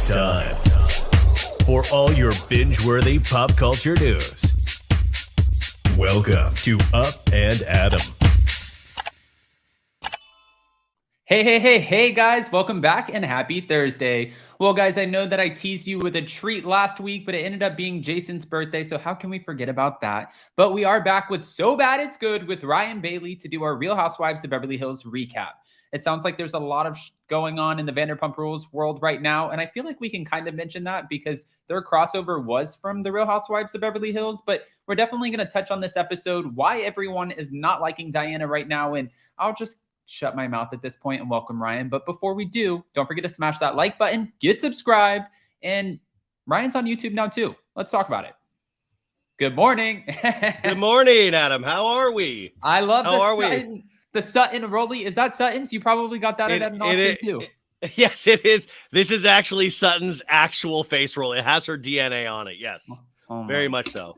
time for all your binge-worthy pop culture news. Welcome to Up and Adam. Hey, guys. Welcome back and happy Thursday. Well, guys, I know that I teased you with a treat last week, but it ended up being Jason's birthday, so how can we forget about that? But we are back with So Bad It's Good with Ryan Bailey to do our Real Housewives of Beverly Hills recap. It sounds like there's a lot of going on in the Vanderpump Rules world right now, and I feel like we can kind of mention that because their crossover was from the Real Housewives of Beverly Hills, but we're definitely going to touch on this episode, why everyone is not liking Diana right now, and I'll just shut my mouth at this point and welcome Ryan. But before we do, don't forget to smash that like button, get subscribed, and Ryan's on YouTube now too. Let's talk about it. Good morning. Good morning, Adam. How are we? I love How are we? The Sutton Rolly. Is that Sutton's? You probably got that at an auction too. Yes, it is. This is actually Sutton's actual face roll. It has her DNA on it. Yes, very much so.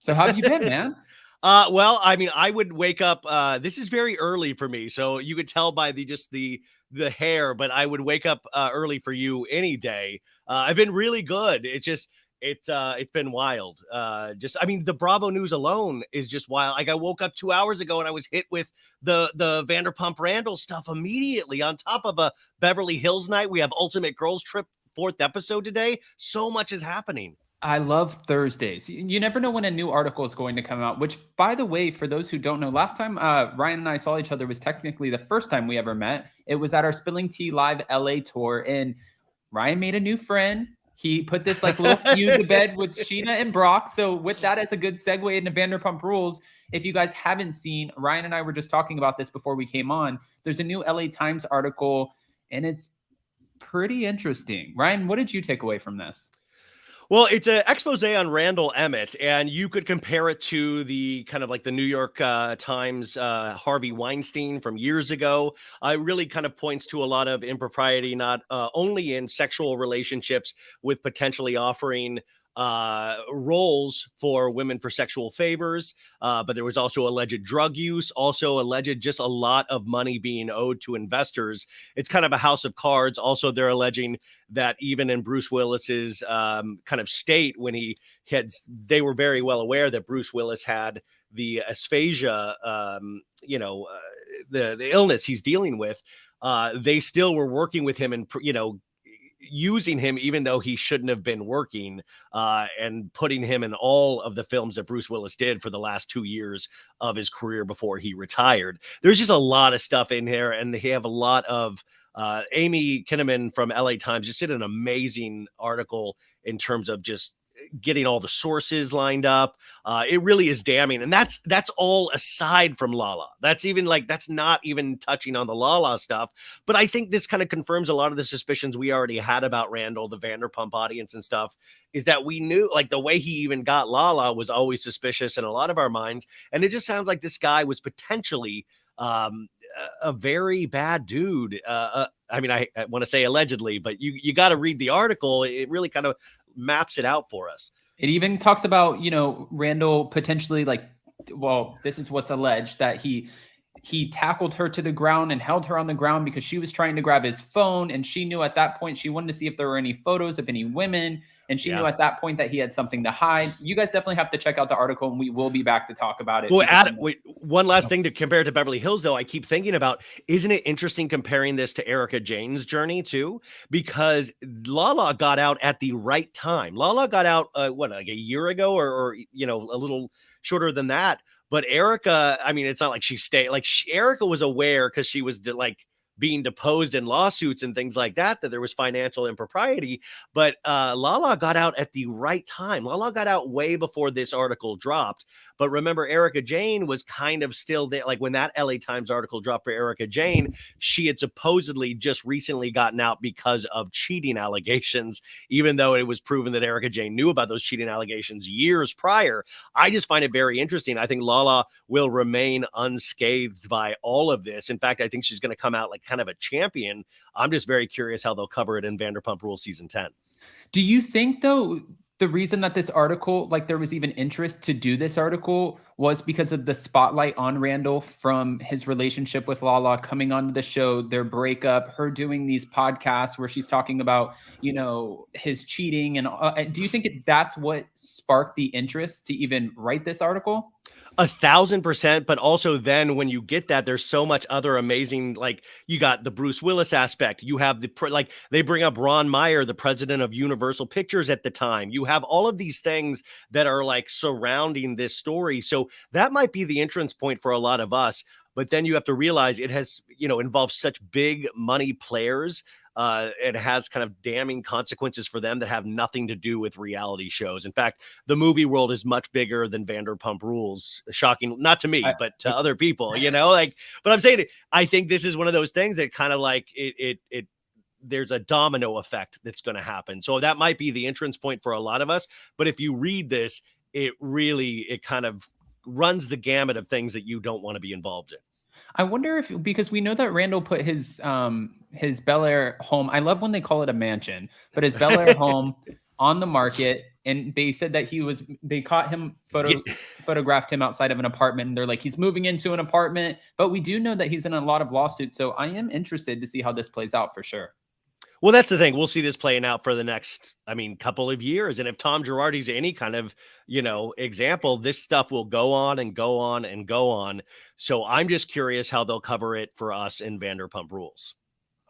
So how have you been, man? Well, I mean, I would wake up. This is very early for me, so you could tell by the hair. But I would wake up early for you any day. I've been really good. It's been wild. I mean, the Bravo news alone is just wild. Like I woke up 2 hours ago and I was hit with the Vanderpump Randall stuff immediately on top of a Beverly Hills night. We have Ultimate Girls Trip 4th episode today. So much is happening. I love Thursdays. You never know when a new article is going to come out, which, by the way, for those who don't know, last time Ryan and I saw each other was technically the first time we ever met. It was at our Spilling Tea Live LA tour, and Ryan made a new friend. He put this like little feud to bed with Sheena and Brock. So with that as a good segue into Vanderpump Rules, if you guys haven't seen, Ryan and I were just talking about this before we came on. There's a new LA Times article, and it's pretty interesting. Ryan, what did you take away from this? Well, it's an expose on Randall Emmett, and you could compare it to the kind of like the New York Times Harvey Weinstein from years ago. It really kind of points to a lot of impropriety, not only in sexual relationships with potentially offering roles for women for sexual favors, but there was also alleged drug use, also alleged just a lot of money being owed to investors. It's kind of a house of cards. Also, they're alleging that even in Bruce Willis's kind of state, when they were very well aware that Bruce Willis had the aphasia, the illness he's dealing with. They still were working with him and, using him even though he shouldn't have been working, and putting him in all of the films that Bruce Willis did for the last 2 years of his career before he retired. There's just a lot of stuff in here, and they have a lot of Amy Kinnaman from LA Times just did an amazing article in terms of just getting all the sources lined up. It really is damning. And that's all aside from Lala. That's not even touching on the Lala stuff. But I think this kind of confirms a lot of the suspicions we already had about Randall, the Vanderpump audience and stuff, is that we knew like the way he even got Lala was always suspicious in a lot of our minds. And it just sounds like this guy was potentially a very bad dude. I mean, I want to say allegedly, but you got to read the article. It really kind of maps it out for us. It even talks about, Randall potentially this is what's alleged, that he tackled her to the ground and held her on the ground because she was trying to grab his phone. And she knew at that point, she wanted to see if there were any photos of any women. And she knew at that point that he had something to hide. You guys definitely have to check out the article, and we will be back to talk about it. Well, Adam, wait, one last thing to compare to Beverly Hills, though, I keep thinking about, isn't it interesting comparing this to Erica Jane's journey, too? Because Lala got out at the right time. Lala got out, like a year ago or a little shorter than that. But Erica, I mean, it's not like she stayed. Like Erica was aware because she was being deposed in lawsuits and things like that there was financial impropriety. But Lala got out at the right time. Lala got out way before this article dropped. But remember, Erica Jane was kind of still there. Like when that LA Times article dropped for Erica Jane, she had supposedly just recently gotten out because of cheating allegations, even though it was proven that Erica Jane knew about those cheating allegations years prior. I just find it very interesting. I think Lala will remain unscathed by all of this. In fact, I think she's going to come out like kind of a champion. I'm just very curious how they'll cover it in Vanderpump Rules season 10. Do you think, though, the reason that this article, like there was even interest to do this article, was because of the spotlight on Randall from his relationship with Lala coming onto the show, their breakup, her doing these podcasts where she's talking about, his cheating. And do you think that's what sparked the interest to even write this article? 1,000%. But also then when you get that, there's so much other amazing, like you got the Bruce Willis aspect. You have like they bring up Ron Meyer, the president of Universal Pictures at the time. You have all of these things that are like surrounding this story. So that might be the entrance point for a lot of us. But then you have to realize it has, involves such big money players. It has kind of damning consequences for them that have nothing to do with reality shows. In fact, the movie world is much bigger than Vanderpump Rules. Shocking, not to me, but to other people, but I'm saying, I think this is one of those things that kind of like it there's a domino effect that's going to happen. So that might be the entrance point for a lot of us. But if you read this, it kind of runs the gamut of things that you don't want to be involved in. I wonder if, because we know that Randall put his Bel Air home, I love when they call it a mansion, but his Bel Air home on the market, and they said that they caught him, photographed him outside of an apartment, and they're like, he's moving into an apartment, but we do know that he's in a lot of lawsuits, so I am interested to see how this plays out for sure. Well, that's the thing. We'll see this playing out for the next, couple of years. And if Tom Girardi's any kind of, example, this stuff will go on and go on and go on. So I'm just curious how they'll cover it for us in Vanderpump Rules.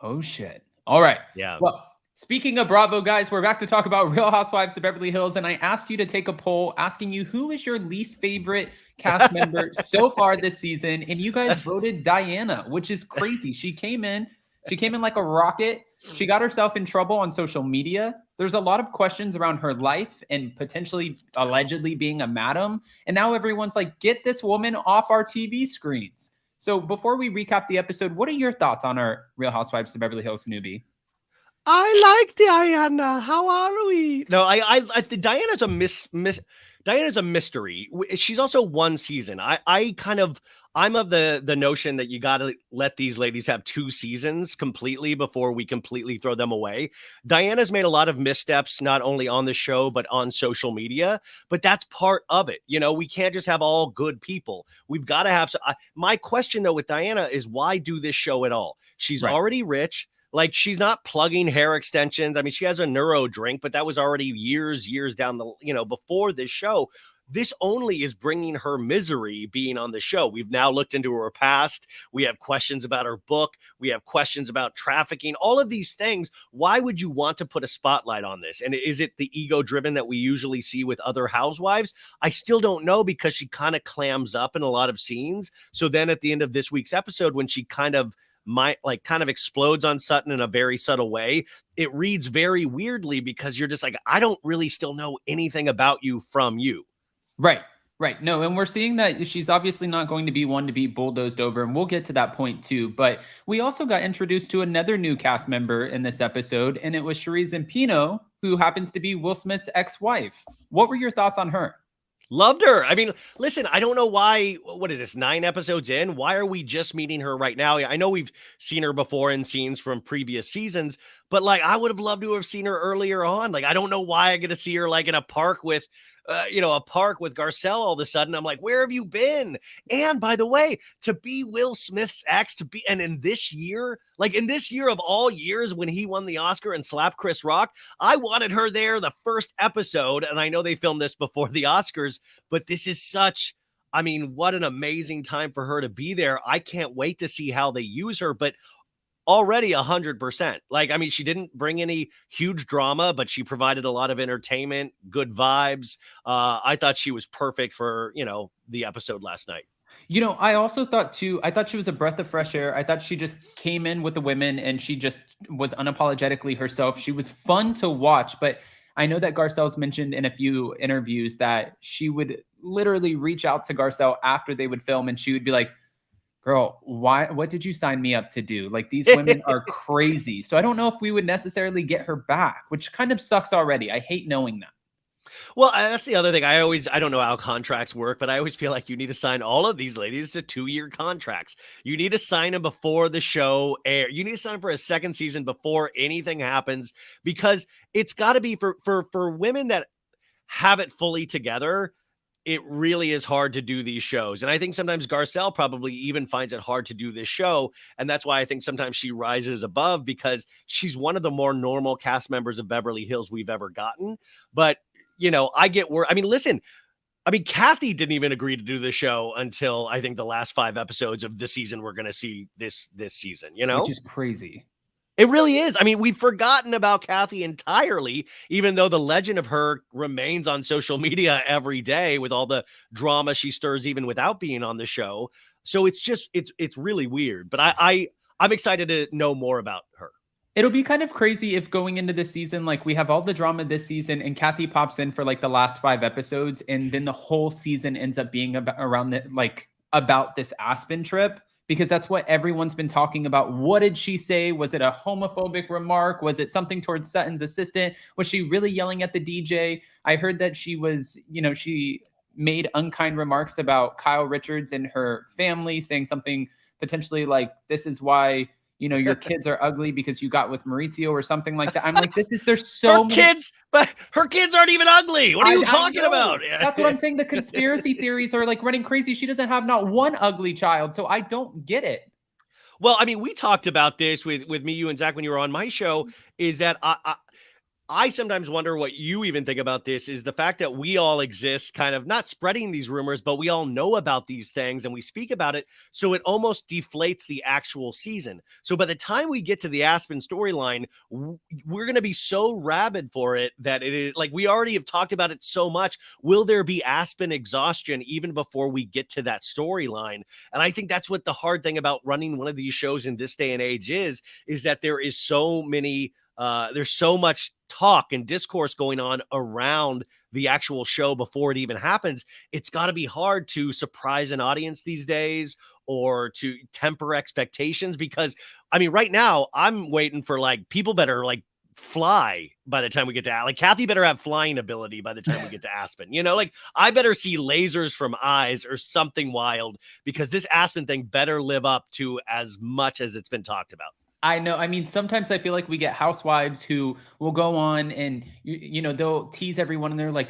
Oh, shit. All right. Yeah. Well, speaking of Bravo, guys, we're back to talk about Real Housewives of Beverly Hills. And I asked you to take a poll asking you who is your least favorite cast member so far this season. And you guys voted Diana, which is crazy. She came in like a rocket. She got herself in trouble on social media. There's a lot of questions around her life and potentially allegedly being a madam. And now everyone's like, get this woman off our TV screens. So before we recap the episode, what are your thoughts on our Real Housewives of Beverly Hills newbie? I like Diana. How are we? No, I think Diana's Diana's a mystery. She's also one season. I'm of the notion that you got to let these ladies have 2 seasons completely before we completely throw them away. Diana's made a lot of missteps, not only on the show, but on social media, but that's part of it. We can't just have all good people. We've got to have, my question though with Diana is why do this show at all? She's already rich. Like she's not plugging hair extensions. She has a neuro drink, but that was already years down the, before this show. This only is bringing her misery being on the show. We've now looked into her past. We have questions about her book. We have questions about trafficking, all of these things. Why would you want to put a spotlight on this? And is it the ego driven that we usually see with other housewives? I still don't know because she kind of clams up in a lot of scenes. So then at the end of this week's episode, when she kind of explodes on Sutton in a very subtle way, it reads very weirdly because you're just like, I don't really still know anything about you from you. Right. No, and we're seeing that she's obviously not going to be one to be bulldozed over, and we'll get to that point too. But we also got introduced to another new cast member in this episode, and it was Cherise Zampino, who happens to be Will Smith's ex-wife. What were your thoughts on her? Loved her. Listen, I don't know why, what is this, 9 episodes in? Why are we just meeting her right now? I know we've seen her before in scenes from previous seasons, but I would have loved to have seen her earlier on. I don't know why I get to see her in a park with Garcelle all of a sudden. I'm like, where have you been? And by the way, to be Will Smith's ex, and in this year of all years when he won the Oscar and slapped Chris Rock, I wanted her there the first episode. And I know they filmed this before the Oscars, but this is what an amazing time for her to be there. I can't wait to see how they use her, but already 100%. She didn't bring any huge drama, but she provided a lot of entertainment, good vibes. I thought she was perfect for, the episode last night. I also thought too, I thought she was a breath of fresh air. I thought she just came in with the women and she just was unapologetically herself. She was fun to watch, but I know that Garcelle's mentioned in a few interviews that she would literally reach out to Garcelle after they would film and she would be like, girl, what did you sign me up to do? These women are crazy. So I don't know if we would necessarily get her back, which kind of sucks already. I hate knowing that. Well, that's the other thing. I don't know how contracts work, but I always feel like you need to sign all of these ladies to 2-year contracts. You need to sign them before the show air. You need to sign them for a second season before anything happens, because it's got to be for women that, have it fully together, it really is hard to do these shows. And I think sometimes Garcelle probably even finds it hard to do this show. And that's why I think sometimes she rises above, because she's one of the more normal cast members of Beverly Hills we've ever gotten. But, I get where, listen, Kathy didn't even agree to do the show until I think the last 5 episodes of the season we're going to see this season, Which is crazy. It really is. We've forgotten about Kathy entirely, even though the legend of her remains on social media every day with all the drama she stirs, even without being on the show. So it's just, it's really weird, but I'm excited to know more about her. It'll be kind of crazy if going into this season, like we have all the drama this season and Kathy pops in for like the last 5 episodes. And then the whole season ends up being about this Aspen trip, because that's what everyone's been talking about. What did she say? Was it a homophobic remark? Was it something towards Sutton's assistant? Was she really yelling at the DJ? I heard that she was, she made unkind remarks about Kyle Richards and her family, saying something potentially like, this is why, your kids are ugly because you got with Maurizio or something like that. I'm like, there's so many kids, but her kids aren't even ugly. What are you talking about? That's what I'm saying. The conspiracy theories are like running crazy. She doesn't have not one ugly child. So I don't get it. Well, we talked about this with me, you and Zach when you were on my show, is that I sometimes wonder what you even think about this, is the fact that we all exist kind of not spreading these rumors, but we all know about these things and we speak about it. So it almost deflates the actual season. So by the time we get to the Aspen storyline, we're going to be so rabid for it that it is like, we already have talked about it so much. Will there be Aspen exhaustion even before we get to that storyline? And I think that's what the hard thing about running one of these shows in this day and age is that there is so many there's so much talk and discourse going on around the actual show before it even happens. It's got to be hard to surprise an audience these days or to temper expectations, because right now I'm waiting for people better fly by the time we get to Kathy better have flying ability by the time we get to Aspen. I better see lasers from eyes or something wild, because this Aspen thing better live up to as much as it's been talked about. I know. Sometimes I feel like we get housewives who will go on and, they'll tease everyone and they're like,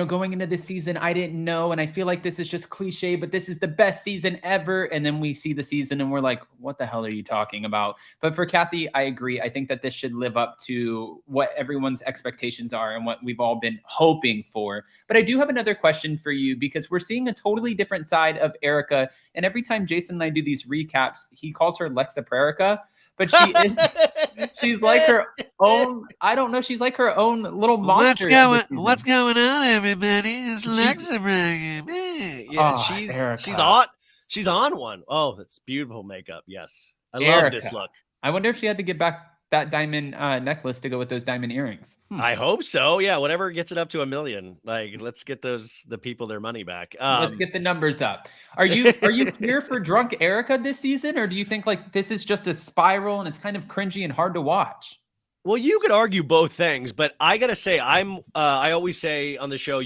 going into this season, I didn't know. And I feel like this is just cliche, but this is the best season ever. And then we see the season and we're like, what the hell are you talking about? But for Kathy, I agree. I think that this should live up to what everyone's expectations are and what we've all been hoping for. But I do have another question for you, because we're seeing a totally different side of Erica. And every time Jason and I do these recaps, he calls her Lexa Prerica. But she's like her own, I don't know, she's like her own little monster. What's going on, everybody? It's Lexa Prerica. Yeah, she's on one. Oh, it's beautiful makeup. Yes. I love this look. I wonder if she had to get back that diamond necklace to go with those diamond earrings. I hope so. Yeah, whatever gets it up to 1 million. Let's get the people their money back. Let's get the numbers up. Are you here for drunk Erica this season, or do you think this is just a spiral and it's kind of cringy and hard to watch? Well, you could argue both things, but I gotta say, I always say on the show,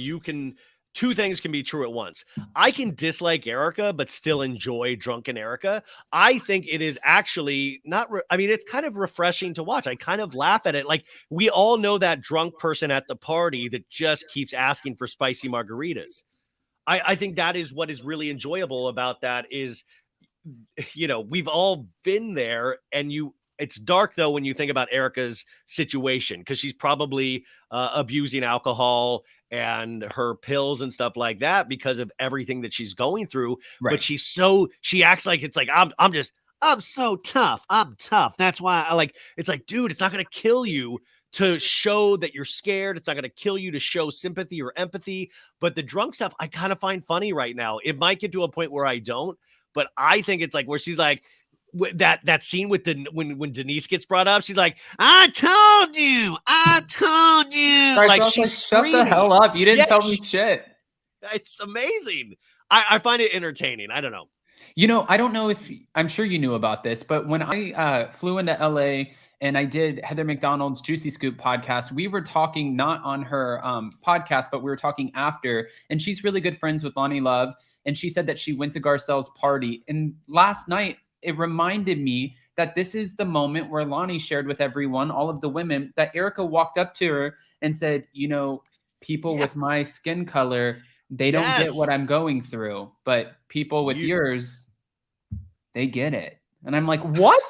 two things can be true at once. I can dislike Erica, but still enjoy drunken Erica. I think it is actually not, it's kind of refreshing to watch. I kind of laugh at it. We all know that drunk person at the party that just keeps asking for spicy margaritas. I think that is what is really enjoyable about that is, we've all been there, and it's dark though when you think about Erica's situation, because she's probably abusing alcohol and her pills and stuff like that because of everything that she's going through. Right. But she acts like it's like, I'm so tough. I'm tough. That's why it's like, dude, it's not going to kill you to show that you're scared. It's not going to kill you to show sympathy or empathy. But the drunk stuff, I kind of find funny right now. It might get to a point where I don't, but I think it's where she's like, that scene with when Denise gets brought up, she's like, I told you. Right, she's shut the hell up. You didn't tell me shit. It's amazing. I find it entertaining. I don't know. I don't know if I'm sure you knew about this, but when I flew into LA and I did Heather McDonald's Juicy Scoop podcast, we were talking not on her podcast, but we were talking after, and she's really good friends with Lonnie Love. And she said that she went to Garcelle's party. And last night, it reminded me that this is the moment where Lonnie shared with everyone, all of the women, that Erica walked up to her and said, people Yes. with my skin color, they don't get Yes. what I'm going through, but people with yours, they get it. And I'm like, what?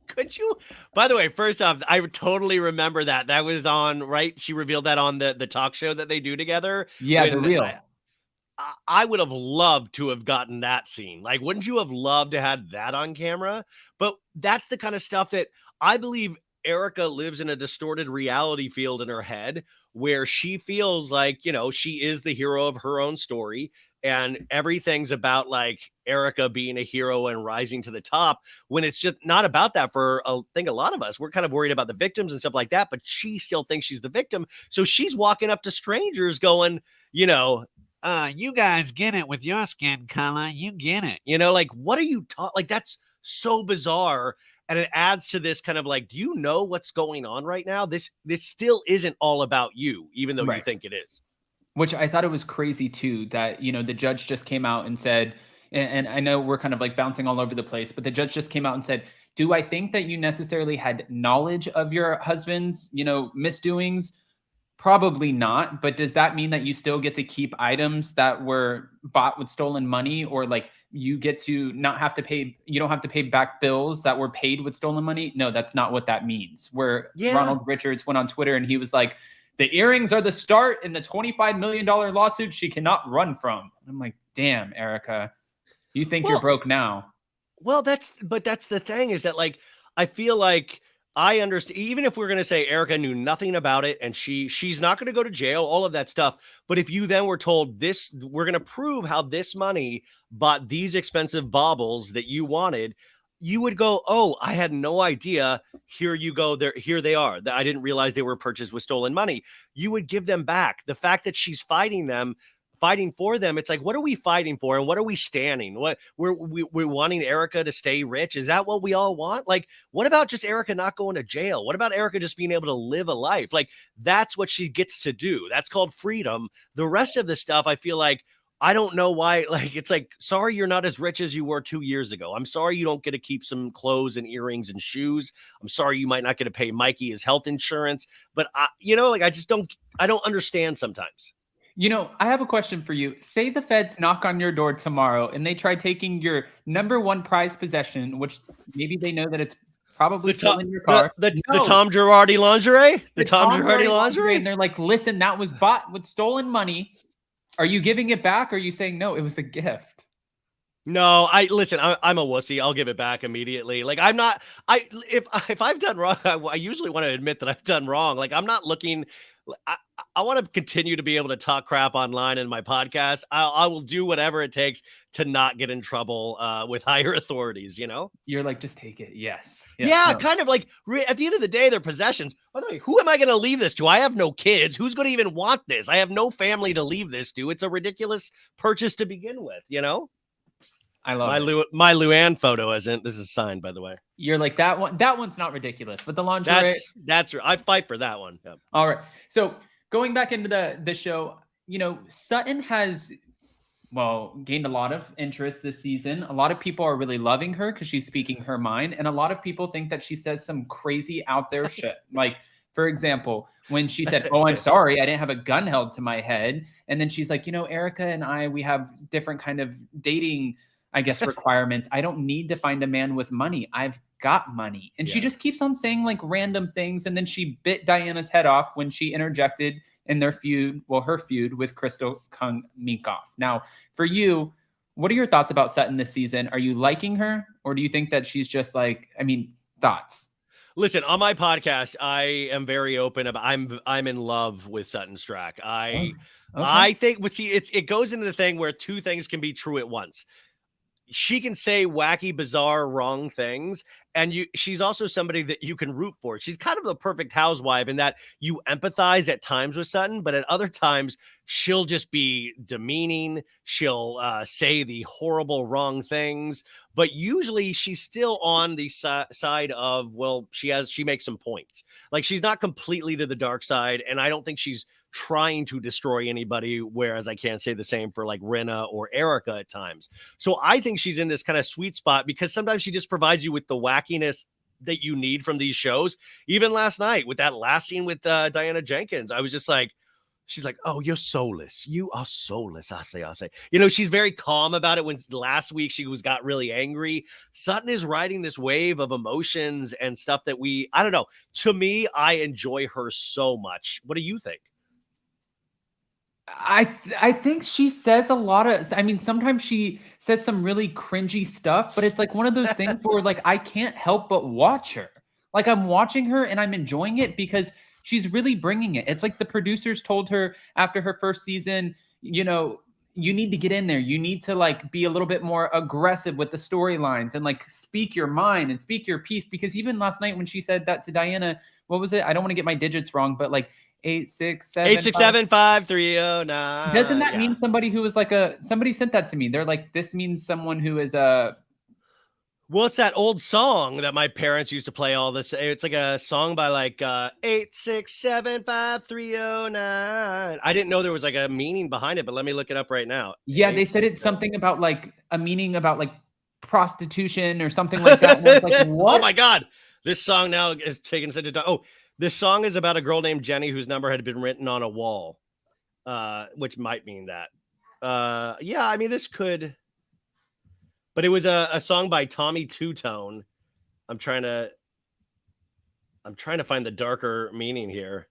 Could you? By the way, first off, I totally remember that. That was on, right? She revealed that on the talk show that they do together. Yeah, the When real. I would have loved to have gotten that scene. Like, wouldn't you have loved to have that on camera? But that's the kind of stuff that I believe Erica lives in a distorted reality field in her head where she feels like, you know, she is the hero of her own story and everything's about like Erica being a hero and rising to the top when it's just not about that for I think a lot of us. We're kind of worried about the victims and stuff like that, but she still thinks she's the victim. So she's walking up to strangers going, you know, you guys get it with your skin color. You get it. you know, like, what are you talking? Like, that's so bizarre. And it adds to this kind of like, do you know what's going on right now? This still isn't all about you, even though you Right. think it is. Which I thought it was crazy too, that, you know, the judge just came out and said, and I know we're kind of like bouncing all over the place, but the judge just came out and said, do I think that you necessarily had knowledge of your husband's, you know, misdoings? Probably not. But does that mean that you still get to keep items that were bought with stolen money, or like you get to not have to pay, you don't have to pay back bills that were paid with stolen money? No, that's not what that means. Where Ronald Richards went on Twitter and he was like, the earrings are the start in the $25 million lawsuit she cannot run from. I'm like, damn, Erica, you think you're broke now. Well, that's the thing is that, like, I feel like I understand, even if we're going to say Erica knew nothing about it and she's not going to go to jail, all of that stuff. But if you then were told this, we're going to prove how this money bought these expensive baubles that you wanted, you would go, oh, I had no idea. Here you go. Here they are. I didn't realize they were purchased with stolen money. You would give them back. The fact that she's fighting for them, it's like, what are we fighting for and what are we standing? What we're wanting Erica to stay rich? Is that what we all want? Like, what about just Erica not going to jail? What about Erica just being able to live a life? Like, that's what she gets to do. That's called freedom. The rest of the stuff, I feel like, I don't know why. Like, it's like, sorry, you're not as rich as you were 2 years ago. I'm sorry you don't get to keep some clothes and earrings and shoes. I'm sorry you might not get to pay Mikey his health insurance. But I don't understand sometimes. You know, I have a question for you. Say the feds knock on your door tomorrow and they try taking your number one prized possession, which maybe they know that it's probably still in your car. The Tom Girardi lingerie? The Tom Girardi lingerie? And they're like, listen, that was bought with stolen money. Are you giving it back? Or are you saying, no, it was a gift? No, listen, I'm a wussy. I'll give it back immediately. Like, I'm not, if I've done wrong, I usually want to admit that I've done wrong. Like, I'm not looking, I want to continue to be able to talk crap online in my podcast. I will do whatever it takes to not get in trouble with higher authorities, you know? You're like, just take it. Yes. Yeah, no. Kind of like at the end of the day, they're possessions. By the way, who am I going to leave this to? I have no kids. Who's going to even want this? I have no family to leave this to. It's a ridiculous purchase to begin with, you know? I love my Luann photo isn't. This is signed, by the way. You're like, that one. That one's not ridiculous, but the lingerie. That's I fight for that one. Yeah. All right. So going back into the show, you know, Sutton has gained a lot of interest this season. A lot of people are really loving her because she's speaking her mind, and a lot of people think that she says some crazy out there shit. Like, for example, when she said, "Oh, I'm sorry, I didn't have a gun held to my head," and then she's like, "You know, Erica and we have different kind of dating, I guess, requirements. I don't need to find a man with money. I've got money." And she just keeps on saying like random things. And then she bit Diana's head off when she interjected in their feud, her feud with Crystal Kung Minkoff. Now, for you, what are your thoughts about Sutton this season? Are you liking her, or do you think that she's just like, thoughts? Listen, on my podcast, I am very open about I'm in love with Sutton Strack. I think, but see, it goes into the thing where two things can be true at once. She can say wacky, bizarre, wrong things. And she's also somebody that you can root for. She's kind of the perfect housewife in that you empathize at times with Sutton, but at other times she'll just be demeaning. She'll say the horrible, wrong things. But usually she's still on the side of, she makes some points. Like, she's not completely to the dark side. And I don't think she's trying to destroy anybody, whereas I can't say the same for like Rinna or Erica at times. So I think she's in this kind of sweet spot because sometimes she just provides you with the wackiness that you need from these shows. Even last night with that last scene with Diana Jenkins, I was just like, she's like, oh, you're soulless. You are soulless. I say. You know, she's very calm about it. When last week she got really angry. Sutton is riding this wave of emotions and stuff that I don't know. To me, I enjoy her so much. What do you think? I think she says a lot of, I mean, sometimes she says some really cringy stuff, but it's like one of those things where like I can't help but watch her. Like I'm watching her and I'm enjoying it because she's really bringing it. It's like the producers told her after her first season, you know, you need to get in there. You need to like be a little bit more aggressive with the storylines and like speak your mind and speak your piece. Because even last night when she said that to Diana, what was it? I don't want to get my digits wrong, but like 867-530-9. Doesn't that mean somebody who is like somebody sent that to me? They're like, this means someone who is a. Well, it's that old song that my parents used to play all this. It's like a song by like 867-530-9. I didn't know there was like a meaning behind it, but let me look it up right now. Yeah, they said it's something about like a meaning about like prostitution or something like that. And I was like, what? Oh my God. This song now is taking such a. Oh, this song is about a girl named Jenny whose number had been written on a wall, which might mean that. Yeah, I mean, this could. But it was a song by Tommy Two-Tone. I'm trying to find the darker meaning here.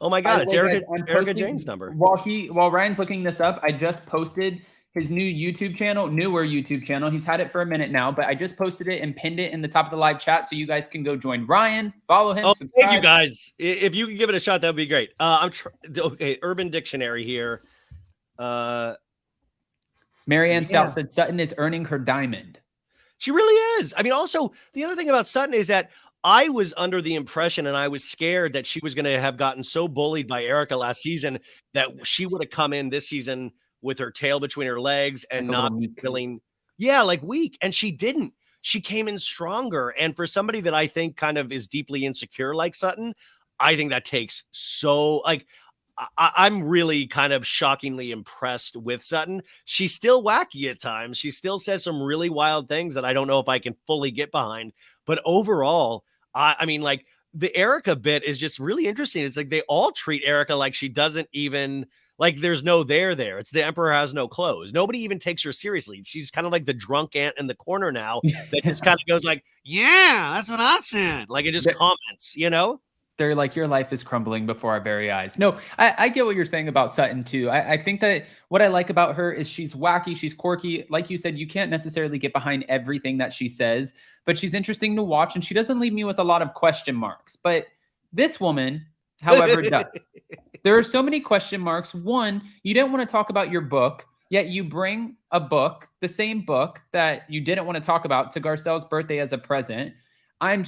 Oh my God, it's Erica Jane's number. While Ryan's looking this up, I just posted his newer YouTube channel. He's had it for a minute now, but I just posted it and pinned it in the top of the live chat so you guys can go join Ryan, follow him, subscribe. Thank you guys. If you can give it a shot, that would be great. Okay, Urban Dictionary here. Marianne Stout said Sutton is earning her diamond. She really is. I mean, also, the other thing about Sutton is that I was under the impression and I was scared that she was going to have gotten so bullied by Erica last season that she would have come in this season with her tail between her legs and not feeling, like weak. And she didn't. She came in stronger. And for somebody that I think kind of is deeply insecure like Sutton, I think that takes so, like, I'm really kind of shockingly impressed with Sutton. She's still wacky at times. She still says some really wild things that I don't know if I can fully get behind. But overall, I mean, like the Erica bit is just really interesting. It's like they all treat Erica like she doesn't even, like there's no there. It's the emperor has no clothes. Nobody even takes her seriously. She's kind of like the drunk aunt in the corner now that just kind of goes like, yeah, that's what I said. Like it just comments, you know? They're like, your life is crumbling before our very eyes. No, I get what you're saying about Sutton too. I think that what I like about her is she's wacky, she's quirky. Like you said, you can't necessarily get behind everything that she says, but she's interesting to watch and she doesn't leave me with a lot of question marks. But this woman, however, does. There are so many question marks. One, you didn't want to talk about your book, yet you bring a book, the same book that you didn't want to talk about, to Garcelle's birthday as a present. I'm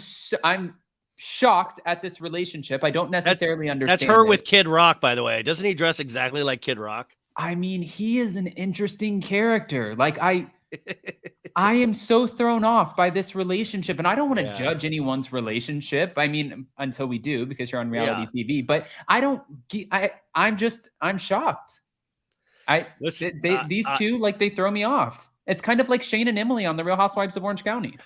shocked at this relationship. I don't necessarily understand. That's her with Kid Rock, by the way. Doesn't he dress exactly like Kid Rock? I mean, he is an interesting character. Like I am so thrown off by this relationship, and I don't want to judge anyone's relationship. I mean, until we do, because you're on reality TV. But I'm shocked. These two, like, they throw me off. It's kind of like Shane and Emily on The Real Housewives of Orange County.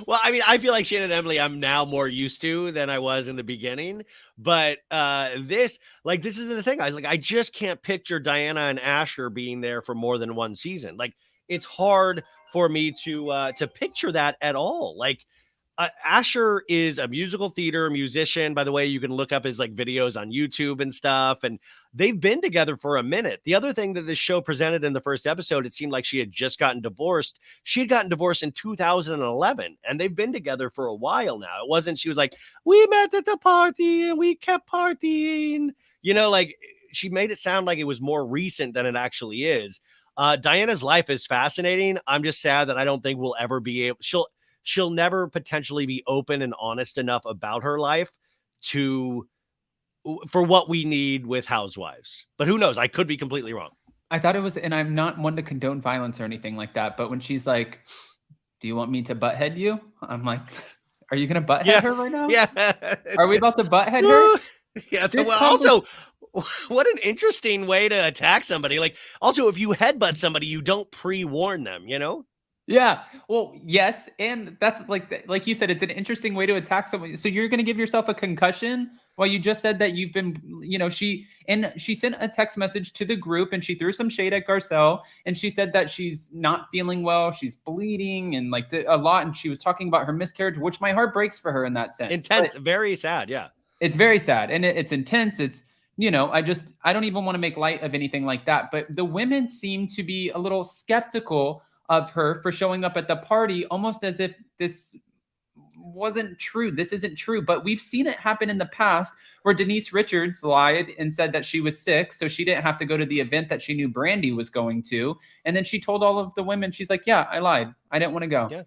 Well, I mean, I feel like Shane and Emily I'm now more used to than I was in the beginning. But this is the thing. I just can't picture Diana and Asher being there for more than one season. Like, it's hard for me to picture that at all. Like, Asher is a musical theater musician. By the way, you can look up his like videos on YouTube and stuff. And they've been together for a minute. The other thing that this show presented in the first episode, it seemed like she had just gotten divorced. She had gotten divorced in 2011 and they've been together for a while now. It wasn't, she was like, we met at the party and we kept partying, you know, like she made it sound like it was more recent than it actually is. Diana's life is fascinating. I'm just sad that I don't think we'll ever be able, she'll never potentially be open and honest enough about her life for what we need with Housewives. But who knows? I could be completely wrong. I thought it was, and I'm not one to condone violence or anything like that, but when she's like, do you want me to butthead you? I'm like, are you going to butthead her right now? Yeah. Are we about to butthead her? Yeah. Well, also, what an interesting way to attack somebody. Like, also, if you headbutt somebody, you don't pre-warn them, you know? Yeah. Well, yes. And that's like you said, it's an interesting way to attack someone. So you're going to give yourself a concussion Well, you just said that you've been, she sent a text message to the group and she threw some shade at Garcelle, and she said that she's not feeling well. She's bleeding and like a lot. And she was talking about her miscarriage, which my heart breaks for her in that sense. Intense, very sad. Yeah. It's very sad. And it's intense. It's, I don't even want to make light of anything like that. But the women seem to be a little skeptical of her for showing up at the party, almost as if this wasn't true. This isn't true. But we've seen it happen in the past where Denise Richards lied and said that she was sick, so she didn't have to go to the event that she knew Brandy was going to. And then she told all of the women, she's like, yeah, I lied. I didn't want to go. Yeah.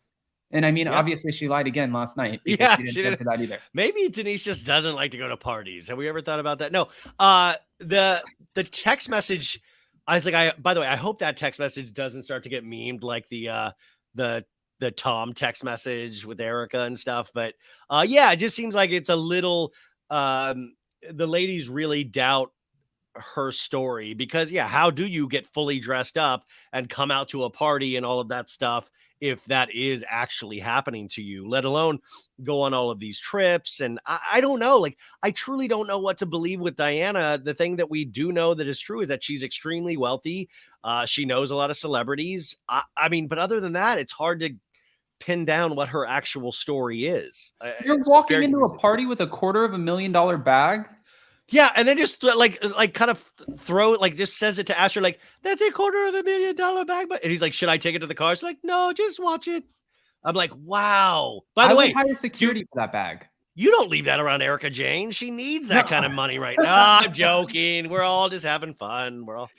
And I mean, obviously she lied again last night. Yeah, she didn't for that either. Maybe Denise just doesn't like to go to parties. Have we ever thought about that? No. The text message, I was like, by the way, I hope that text message doesn't start to get memed like the Tom text message with Erica and stuff. But yeah, it just seems like it's a little, the ladies really doubt her story because how do you get fully dressed up and come out to a party and all of that stuff if that is actually happening to you, let alone go on all of these trips? And I don't know, like, I truly don't know what to believe with Diana. The thing that we do know that is true is that she's extremely wealthy. She knows a lot of celebrities. I mean, but other than that, it's hard to pin down what her actual story is. You're walking into a party with $250,000 bag. Yeah, and then just like kind of throw it, like just says it to Asher, like, that's $250,000 bag. And he's like, should I take it to the car? She's like, no, just watch it. I'm like, wow. By the way, hire security for that bag. You don't leave that around Erica Jane. She needs that kind of money right now. I'm joking. We're all just having fun. We're all,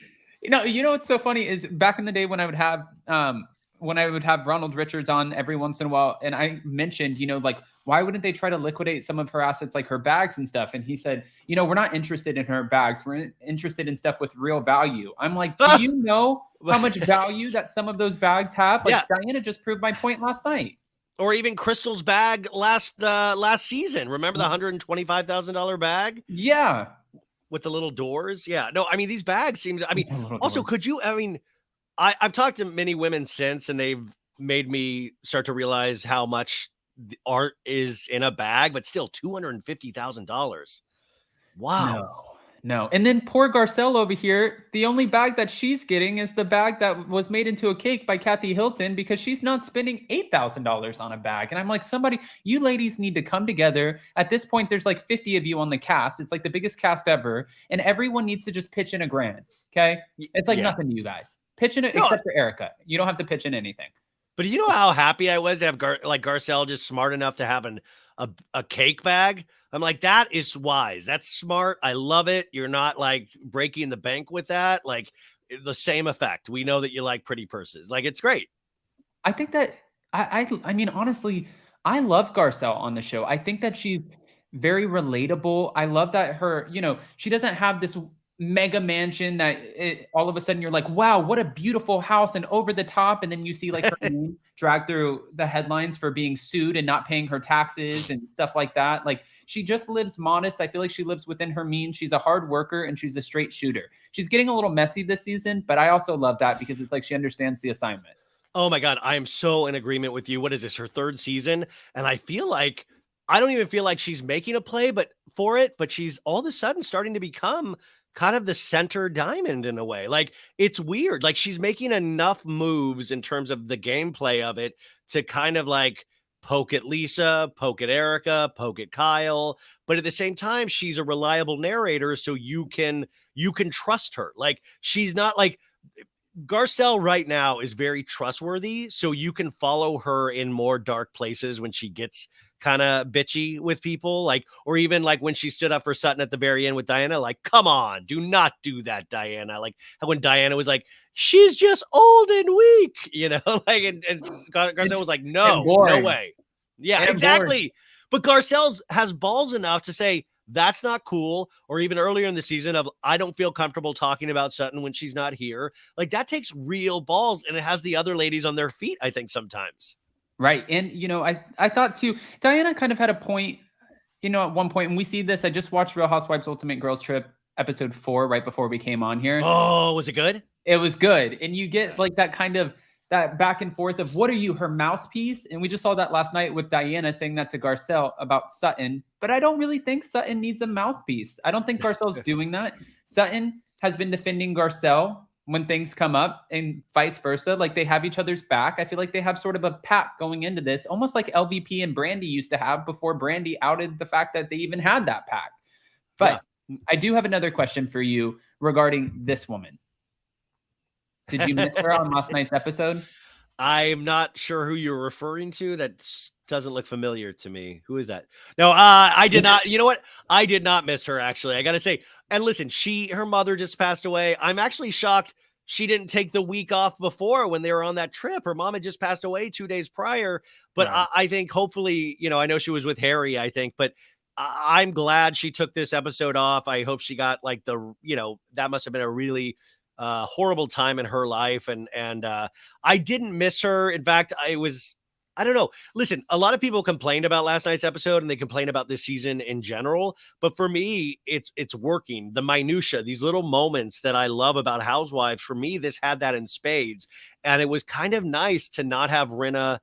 you know what's so funny is back in the day when I would have Ronald Richards on every once in a while, and I mentioned, like, why wouldn't they try to liquidate some of her assets, like her bags and stuff? And he said, we're not interested in her bags. We're interested in stuff with real value. I'm like, do you know how much value that some of those bags have? Like, Diana just proved my point last night. Or even Crystal's bag last season. Remember the $125,000 bag? Yeah. With the little doors? Yeah. No, I mean, these bags seem to, I mean, also, could you, I mean, I've talked to many women since, and they've made me start to realize how much the art is in a bag, but still $250,000. Wow. No. And then poor Garcelle over here, the only bag that she's getting is the bag that was made into a cake by Kathy Hilton because she's not spending $8,000 on a bag. And I'm like, you ladies need to come together. At this point, there's like 50 of you on the cast. It's like the biggest cast ever. And everyone needs to just pitch in $1,000. Okay. It's like nothing to you guys. Pitch in it, except for Erica. You don't have to pitch in anything. But you know how happy I was to have Garcelle just smart enough to have a cake bag? I'm like, that is wise. That's smart. I love it. You're not like breaking the bank with that. Like the same effect. We know that you like pretty purses. Like, it's great. I think that I mean, honestly, I love Garcelle on the show. I think that she's very relatable. I love that she doesn't have this mega mansion that all of a sudden you're like, wow, what a beautiful house and over the top. And then you see like her name dragged through the headlines for being sued and not paying her taxes and stuff like that. Like, she just lives modest. I feel like she lives within her means. She's a hard worker and she's a straight shooter. She's getting a little messy this season, but I also love that because it's like she understands the assignment. Oh my God. I am so in agreement with you. What is this, her 3rd season? And I don't even feel like she's making a play but she's all of a sudden starting to become kind of the center diamond in a way. Like, it's weird. Like, she's making enough moves in terms of the gameplay of it to kind of like poke at Lisa, poke at Erica, poke at Kyle. But at the same time, she's a reliable narrator. So you can trust her. Like, she's not like Garcelle right now is very trustworthy. So you can follow her in more dark places when she gets kind of bitchy with people, like, or even like when she stood up for Sutton at the very end with Diana, like, come on, do not do that, Diana. Like when Diana was like, she's just old and weak, like, and Garcelle was like, no way. Yeah, and exactly. But Garcelle has balls enough to say, that's not cool. Or even earlier in the season of, I don't feel comfortable talking about Sutton when she's not here. Like, that takes real balls, and it has the other ladies on their feet, I think, sometimes. Right. And, I thought too, Diana kind of had a point, at one point, and we see this. I just watched Real Housewives Ultimate Girls Trip episode 4 right before we came on here. Oh, was it good? It was good. And you get like that kind of that back and forth of what are you, her mouthpiece? And we just saw that last night with Diana saying that to Garcelle about Sutton. But I don't really think Sutton needs a mouthpiece. I don't think Garcelle's doing that. Sutton has been defending Garcelle when things come up and vice versa. Like they have each other's back. I feel like they have sort of a pact going into this, almost like LVP and Brandy used to have before Brandy outed the fact that they even had that pact. But I do have another question for you regarding this woman. Did you miss her on last night's episode? I'm not sure who you're referring to. That doesn't look familiar to me. Who is that? No, I did not. You know what? I did not miss her, actually. I got to say. And listen, her mother just passed away. I'm actually shocked she didn't take the week off before when they were on that trip. Her mom had just passed away 2 days prior. But Right. I think hopefully, I know she was with Harry, I think, but I'm glad she took this episode off. I hope she got like that must have been a really horrible time in her life. And I didn't miss her. In fact, I don't know. Listen, a lot of people complained about last night's episode and they complain about this season in general. But for me, it's working. The minutia, these little moments that I love about Housewives, for me, this had that in spades. And it was kind of nice to not have Rinna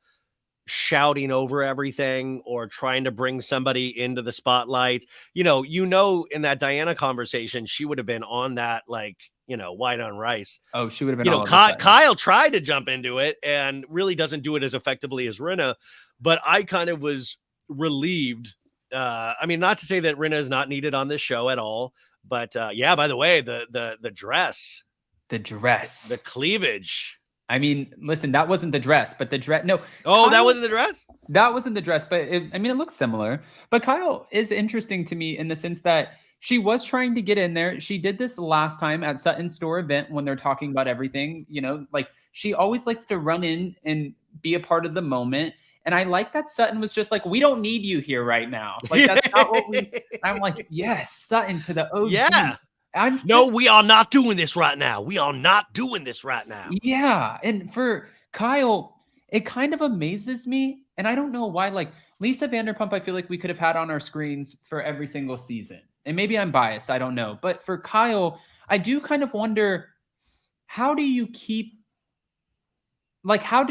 shouting over everything or trying to bring somebody into the spotlight. In that Diana conversation, she would have been on that, like, white on rice. Oh, she would have been. Kyle tried to jump into it and really doesn't do it as effectively as Rinna, but I kind of was relieved. I mean, not to say that Rinna is not needed on this show at all, but yeah, by the way, the dress, the cleavage. I mean, listen, that wasn't the dress, but the dress. No. Oh, that wasn't the dress? That wasn't the dress, but it looks similar. But Kyle is interesting to me in the sense that she was trying to get in there. She did this last time at Sutton's store event when they're talking about everything, like she always likes to run in and be a part of the moment. And I like that Sutton was just like, we don't need you here right now. Like, that's not what I'm like, yes, Sutton to the OG. Yeah. We are not doing this right now. We are not doing this right now. Yeah. And for Kyle, it kind of amazes me. And I don't know why, like Lisa Vanderpump, I feel like we could have had on our screens for every single season. And maybe I'm biased, I don't know. But for Kyle, I do kind of wonder, how do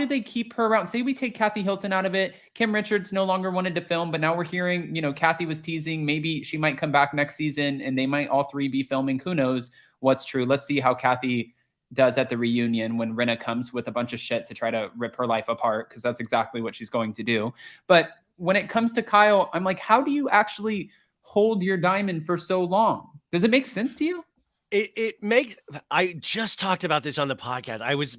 they keep her around? Say we take Kathy Hilton out of it. Kim Richards no longer wanted to film, but now we're hearing, Kathy was teasing, maybe she might come back next season and they might all three be filming. Who knows what's true? Let's see how Kathy does at the reunion when Rinna comes with a bunch of shit to try to rip her life apart, because that's exactly what she's going to do. But when it comes to Kyle, I'm like, how do you actually hold your diamond for so long? Does it make sense to you? It makes. I just talked about this on the podcast. I was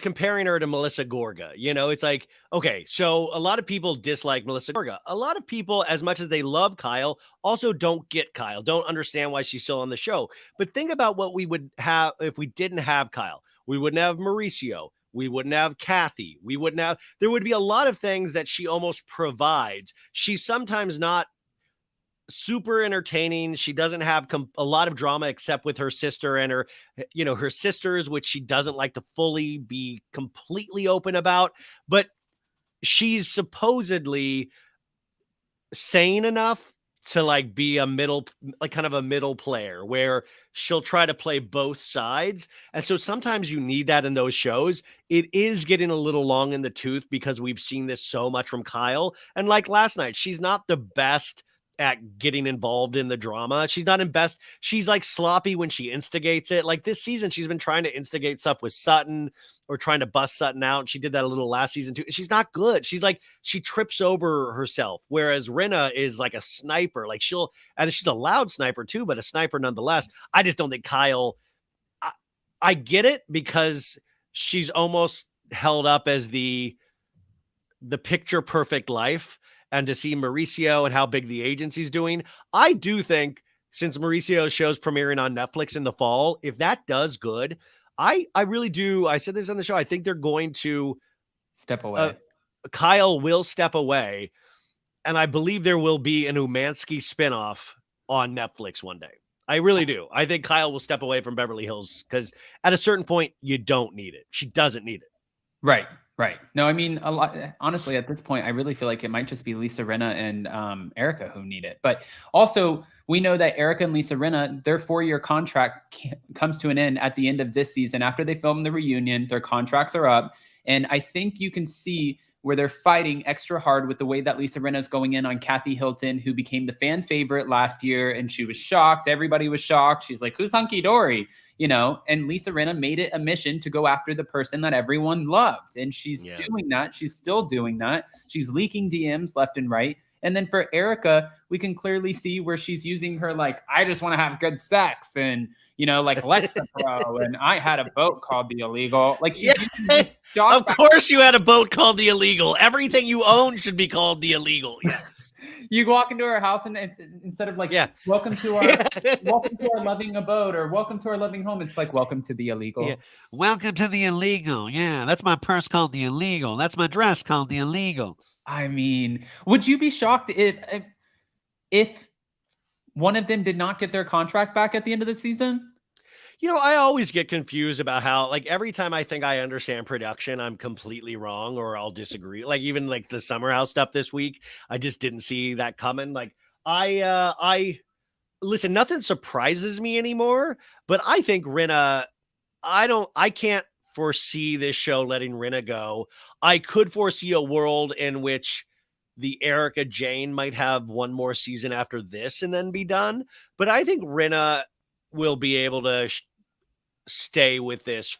comparing her to Melissa Gorga. It's like, okay, so a lot of people dislike Melissa Gorga. A lot of people, as much as they love Kyle, also don't get Kyle, don't understand why she's still on the show. But think about what we would have if we didn't have Kyle. We wouldn't have Mauricio. We wouldn't have Kathy. There would be a lot of things that she almost provides. She's sometimes not super entertaining. She doesn't have a lot of drama except with her sister and her sisters, which she doesn't like to fully be completely open about, but she's supposedly sane enough to like be kind of a middle player where she'll try to play both sides. And so sometimes you need that in those shows. It is getting a little long in the tooth because we've seen this so much from Kyle. And like last night, she's not the best at getting involved in the drama. She's like sloppy when she instigates it. Like this season, she's been trying to instigate stuff with Sutton or trying to bust Sutton out. She did that a little last season too. She's not good. She trips over herself. Whereas Rinna is like a sniper. Like and she's a loud sniper too, but a sniper nonetheless. I just don't think Kyle, I get it because she's almost held up as the picture perfect life. And to see Mauricio and how big the agency's doing, I do think since Mauricio's show's premiering on Netflix in the fall, if that does good, I really do. I said this on the show. I think they're going to step away. Kyle will step away. And I believe there will be an Umansky spinoff on Netflix one day. I really do. I think Kyle will step away from Beverly Hills because at a certain point, you don't need it. She doesn't need it. Right. Right. No, I mean, a lot. Honestly, at this point, I really feel like it might just be Lisa Rinna and Erica who need it. But also, we know that Erica and Lisa Rinna, their 4-year contract comes to an end at the end of this season. After they film the reunion, their contracts are up, and I think you can see where they're fighting extra hard with the way that Lisa Rinna is going in on Kathy Hilton, who became the fan favorite last year, and she was shocked. Everybody was shocked. She's like, "Who's hunky dory?" And Lisa Rinna made it a mission to go after the person that everyone loved. And she's doing that. She's still doing that. She's leaking DMs left and right. And then for Erica, we can clearly see where she's using her, like, I just want to have good sex. And, like Lexapro. And I had a boat called the Illegal. Like, of course you had a boat called the Illegal. Everything you own should be called the Illegal. Yeah. You walk into our house and it's, instead of like, welcome to our loving abode or welcome to our loving home, it's like, welcome to the Illegal. Yeah. Welcome to the Illegal. Yeah, that's my purse called the Illegal. That's my dress called the Illegal. I mean, would you be shocked if one of them did not get their contract back at the end of the season? I always get confused about how, like, every time I think I understand production, I'm completely wrong or I'll disagree. Like, even like the Summer House stuff this week, I just didn't see that coming. Like, I listen, nothing surprises me anymore, but I think Rinna, I can't foresee this show letting Rinna go. I could foresee a world in which the Erica Jane might have one more season after this and then be done. But I think Rinna will be able to stay with this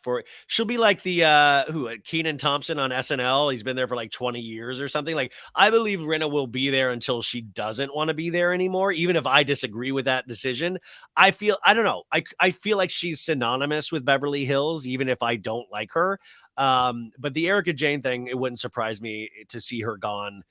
she'll be like the Kenan Thompson on SNL. He's been there for like 20 years or something. Like, I believe Rinna will be there until she doesn't want to be there anymore, even if I disagree with that decision. I don't know. I feel like she's synonymous with Beverly Hills, even if I don't like her. But the Erica Jane thing, it wouldn't surprise me to see her gone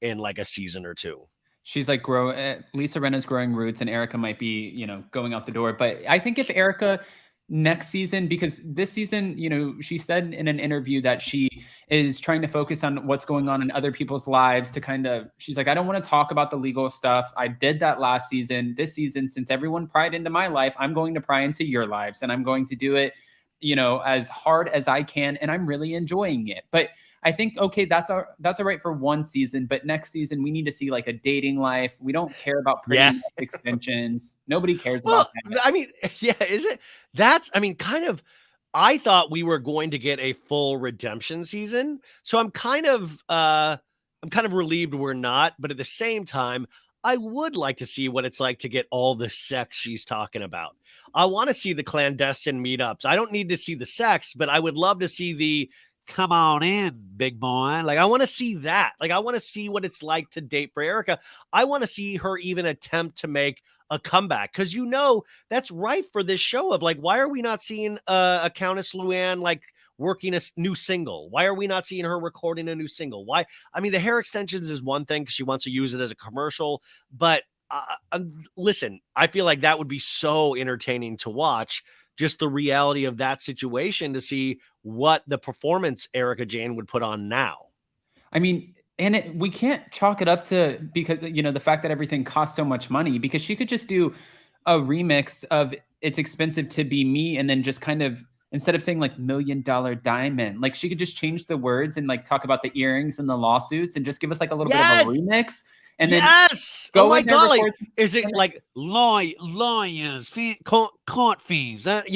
in like a season or two. She's like Lisa Rinna's growing roots and Erica might be, going out the door. But I think if Erica next season, because this season, she said in an interview that she is trying to focus on what's going on in other people's lives to she's like, I don't want to talk about the legal stuff. I did that last season. This season, since everyone pried into my life, I'm going to pry into your lives and I'm going to do it, as hard as I can. And I'm really enjoying it. But I think, okay, that's all right for one season, but next season we need to see like a dating life. We don't care about pretty extensions. Nobody cares about that. I mean, is it? Kind of, I thought we were going to get a full redemption season. So I'm kind of relieved we're not, but at the same time, I would like to see what it's like to get all the sex she's talking about. I want to see the clandestine meetups. I don't need to see the sex, but I would love to see the come on in, big boy. Like, I want to see that. Like, I want to see what it's like to date for Erica. I want to see her even attempt to make a comeback, because that's right for this show of like, why are we not seeing a Countess Luann like working a new single? Why are we not seeing her recording a new single? Why? I mean, the hair extensions is one thing because she wants to use it as a commercial, but listen, I feel like that would be so entertaining to watch. Just the reality of that situation to see what the performance Erica Jane would put on now. I mean, and we can't chalk it up to because, the fact that everything costs so much money, because she could just do a remix of It's Expensive to Be Me. And then just kind of, instead of saying like $1 million diamond, like she could just change the words and like talk about the earrings and the lawsuits and just give us like a little bit of a remix. And then oh my God, like, is it like lawyers, court fees? That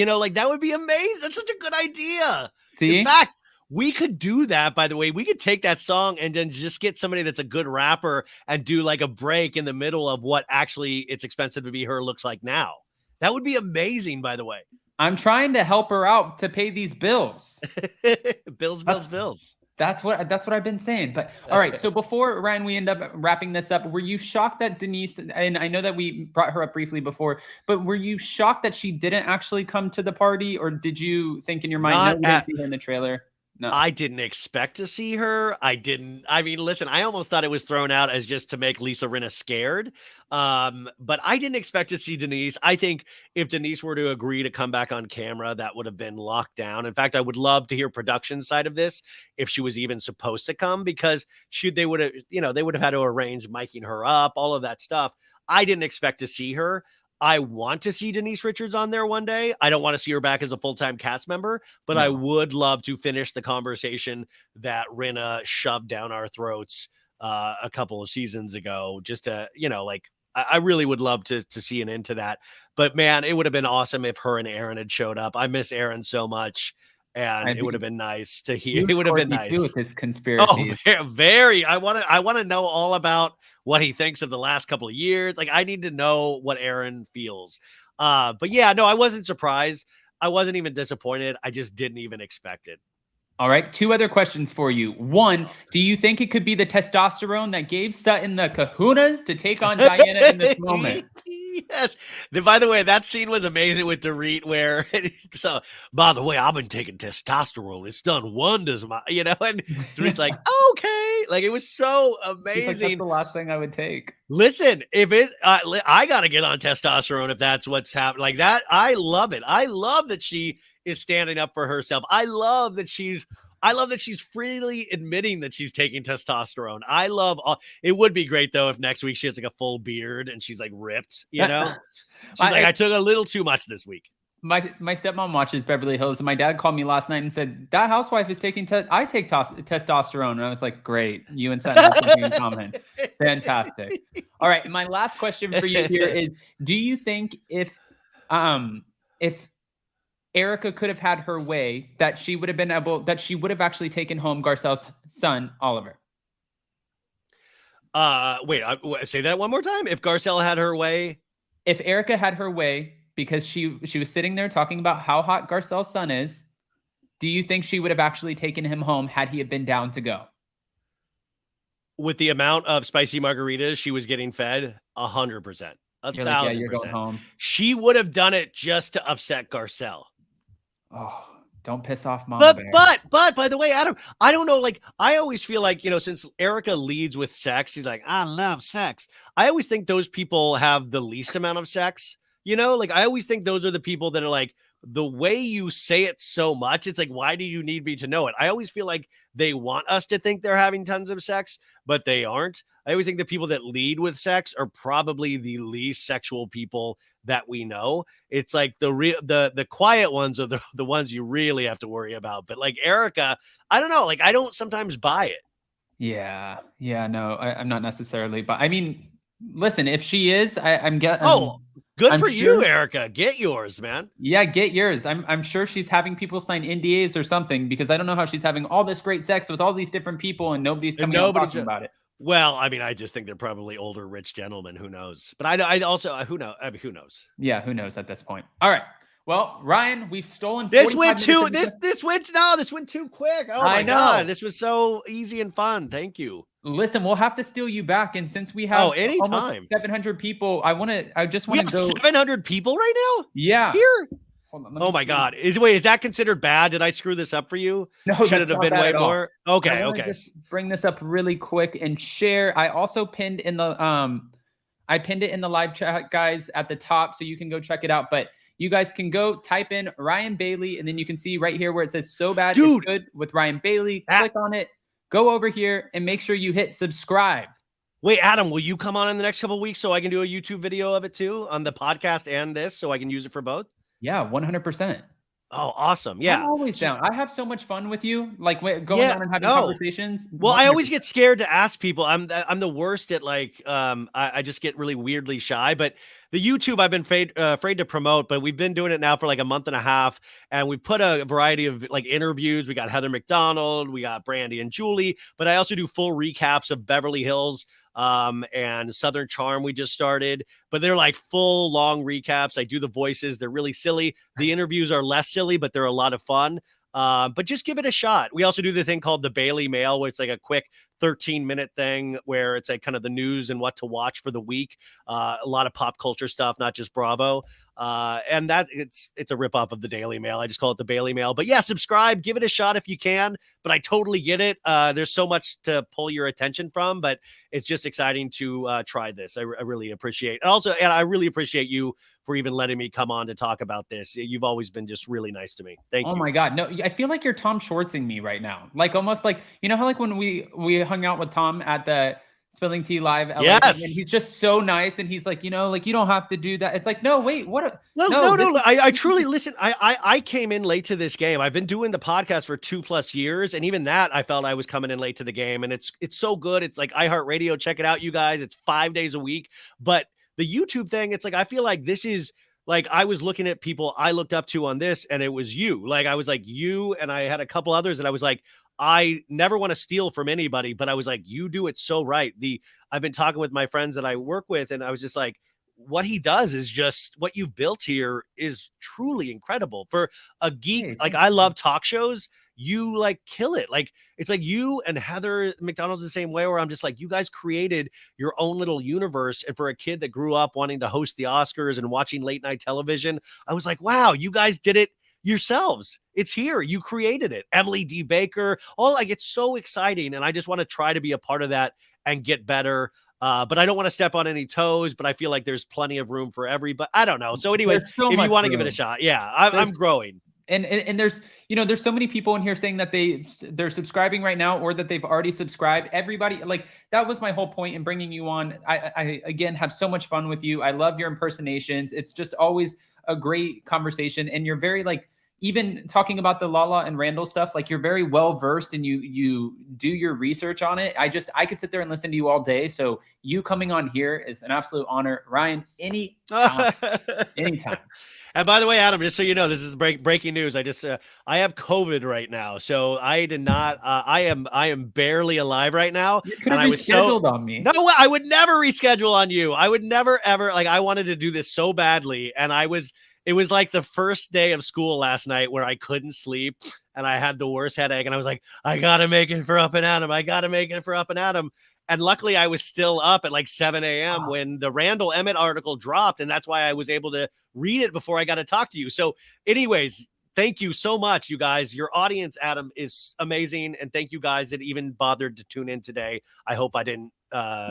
would be amazing. That's such a good idea. See? In fact, we could do that, by the way. We could take that song and then just get somebody that's a good rapper and do like a break in the middle of what actually It's Expensive to Be Her looks like now. That would be amazing, by the way. I'm trying to help her out to pay these bills. bills. That's what I've been saying. But all right. So before, Ryan, we end up wrapping this up, were you shocked that Denise, and I know that we brought her up briefly before, but were you shocked that she didn't actually come to the party? Or did you think in your mind, no, we didn't see her in the trailer? No, I didn't expect to see her. I mean, listen, I almost thought it was thrown out as just to make Lisa Rinna scared. But I didn't expect to see Denise. I think if Denise were to agree to come back on camera, that would have been locked down. In fact, I would love to hear production side of this if she was even supposed to come, because they would have had to arrange miking her up, all of that stuff. I didn't expect to see her. I want to see Denise Richards on there one day. I don't want to see her back as a full-time cast member, but I would love to finish the conversation that Rinna shoved down our throats a couple of seasons ago. Just to, like, I really would love to see an end to that. But man, it would have been awesome if her and Aaron had showed up. I miss Aaron so much. And it would have been nice to hear. It would have been nice. With his conspiracies. Oh, very. I want to know all about what he thinks of the last couple of years. Like, I need to know what Aaron feels. But yeah, no, I wasn't surprised. I wasn't even disappointed. I just didn't even expect it. All right. 2 other questions for you. One, do you think it could be the testosterone that gave Sutton the kahunas to take on Diana in this moment? Yes. By the way, that scene was amazing with Dorit, where, so, by the way, I've been taking testosterone. It's done wonders, and Dorit's like, okay. Like, it was so amazing. Like, that's the last thing I would take. Listen, if it, I got to get on testosterone if that's what's happening. Like that, I love it. I love that she is standing up for herself. I love that she's freely admitting that she's taking testosterone. I love it. Would be great though if next week she has like a full beard and she's like ripped, She's I took a little too much this week. My stepmom watches Beverly Hills, and my dad called me last night and said, that housewife is taking I take testosterone. And I was like, great. You and Sutton have something in common. Fantastic. All right. My last question for you here is, do you think if Erica could have had her way, that she would have actually taken home Garcelle's son, Oliver? Wait, say that one more time. If Garcelle had her way, if Erica had her way, because she was sitting there talking about how hot Garcelle's son is, do you think she would have actually taken him home had he have been down to go? With the amount of spicy margaritas she was getting fed, 100%, 1,000%. You're going home. She would have done it just to upset Garcelle. Oh, don't piss off Mama Bear. But by the way, Adam, I don't know. Like, I always feel like, since Erica leads with sex, she's like, I love sex. I always think those people have the least amount of sex. Like, I always think those are the people that are like, the way you say it so much, it's like, why do you need me to know it? I always feel like they want us to think they're having tons of sex, but they aren't. I always think the people that lead with sex are probably the least sexual people that we know. It's like the quiet ones are the ones you really have to worry about. But like Erica, I don't know. Like, I don't sometimes buy it. Yeah. No, I'm not necessarily. But I mean, listen, if she is, I'm getting. Oh, good I'm for sure, you, Erica. Get yours, man. Yeah, get yours. I'm sure she's having people sign NDAs or something, because I don't know how she's having all this great sex with all these different people and nobody's coming out talking about it. Well, I mean, I just think they're probably older, rich gentlemen. Who knows? But I also, who knows? I mean, who knows? Yeah, who knows at this point? All right. Well, Ryan, we've stolen. This went too. This went too quick. Oh my God, this was so easy and fun. Thank you. Listen, we'll have to steal you back, and since we have almost 700 people, I just want to go. 700 people right now. Yeah. Here. Oh my God. Is that considered bad? Did I screw this up for you? No, should it have been way more? Okay. Just bring this up really quick and share. I also pinned in the it in the live chat, guys, at the top, so you can go check it out. But you guys can go type in Ryan Bailey, and then you can see right here where it says "So Bad It's Good" with Ryan Bailey. Click on it. Go over here and make sure you hit subscribe. Wait, Adam, will you come on in the next couple of weeks so I can do a YouTube video of it too, on the podcast and this, so I can use it for both? Yeah, 100%. Oh, awesome. Yeah. I'm always down. I have so much fun with you, like going down and having conversations. Well, 100%. I always get scared to ask people. I'm the worst at like, I just get really weirdly shy, but the YouTube I've been afraid to promote, but we've been doing it now for like a month and a half, and we put a variety of like interviews. We got Heather McDonald, we got Brandy and Julie, but I also do full recaps of Beverly Hills and Southern Charm we just started, but they're like full long recaps. I do the voices. They're really silly. The interviews are less silly, but they're a lot of fun. But just give it a shot. We also do the thing called the Bailey Mail, where it's like a quick 13-minute thing where it's like kind of the news and what to watch for the week. A lot of pop culture stuff, not just Bravo. And that it's a ripoff of the Daily Mail. I just call it the Bailey Mail. But yeah, subscribe, give it a shot if you can. But I totally get it. There's so much to pull your attention from, but it's just exciting to try this. I really appreciate it. And I really appreciate you for even letting me come on to talk about this. You've always been just really nice to me. Thank you. Oh my God. No, I feel like you're Tom Schwartzing me right now. Like almost like, you know how like when we hung out with Tom at the Spilling Tea Live. LA, Yes. and he's just so nice, and he's like, you know, like you don't have to do that. It's like, no, wait, what? No. I truly listen. I came in late to this game. I've been doing the podcast for 2+ years, and even that I felt I was coming in late to the game. And it's so good. It's like iHeartRadio. Check it out, you guys. It's 5 days a week. But the YouTube thing, it's like I feel like this is like I was looking at people I looked up to on this, and it was you. Like I was like you, and I had a couple others, and I was like, I never want to steal from anybody, but I was like, you do it so right. I've been talking with my friends that I work with, and I was just like, what he does is just what you've built here is truly incredible for a geek. Hey, like I love talk shows. You like kill it. Like it's like you and Heather McDonald's the same way, where I'm just like, you guys created your own little universe. And for a kid that grew up wanting to host the Oscars and watching late night television, I was like, wow, you guys did it yourselves. It's here. You created it. Emily D. Baker. Oh, like it's so exciting. And I just want to try to be a part of that and get better. But I don't want to step on any toes, but I feel like there's plenty of room for everybody. I don't know. So anyways, if you want to give it a shot, yeah, I'm growing. And there's, you know, there's so many people in here saying that they're subscribing right now, or that they've already subscribed. Everybody, like, that was my whole point in bringing you on. I again have so much fun with you. I love your impersonations. It's just always a great conversation. And you're very, like, even talking about the Lala and Randall stuff, like you're very well versed and you do your research on it. I could sit there and listen to you all day. So you coming on here is an absolute honor. Ryan, anytime. And by the way, Adam, just so you know, this is breaking news. I have COVID right now, so I did not. I am barely alive right now. You could have rescheduled on me. No, I would never reschedule on you. I would never ever. Like I wanted to do this so badly, and it was like the first day of school last night where I couldn't sleep and I had the worst headache. And I was like, I got to make it for Up and Adam. I got to make it for Up and Adam. And luckily I was still up at like 7 a.m. when the Randall Emmett article dropped. And that's why I was able to read it before I got to talk to you. So anyways, thank you so much, you guys. Your audience, Adam, is amazing. And thank you guys that even bothered to tune in today. I hope I didn't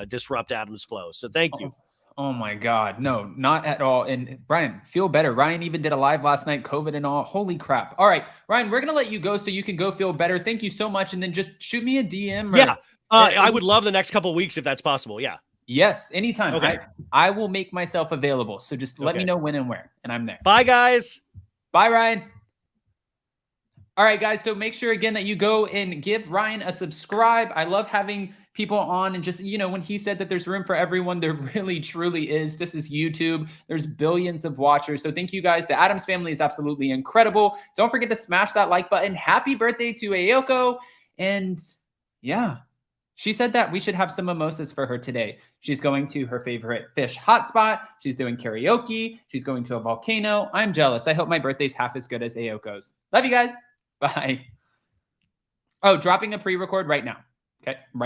disrupt Adam's flow. So thank you. Oh my God. No, not at all. And Brian, feel better. Ryan even did a live last night, COVID and all. Holy crap. All right, Ryan, we're going to let you go so you can go feel better. Thank you so much. And then just shoot me a DM. Yeah. I would love the next couple of weeks if that's possible. Yeah. Yes. Anytime. Okay. I will make myself available. So just let me know when and where, and I'm there. Bye, guys. Bye, Ryan. All right, guys. So make sure again that you go and give Ryan a subscribe. I love having people on, and just, you know, when he said that there's room for everyone, there really truly is. This is YouTube. There's billions of watchers. So thank you guys. The Addams family is absolutely incredible. Don't forget to smash that like button. Happy birthday to Ayoko. And yeah, she said that we should have some mimosas for her today. She's going to her favorite fish hotspot. She's doing karaoke. She's going to a volcano. I'm jealous. I hope my birthday's half as good as Ayoko's. Love you guys. Bye. Oh, dropping a pre-record right now. Okay, right.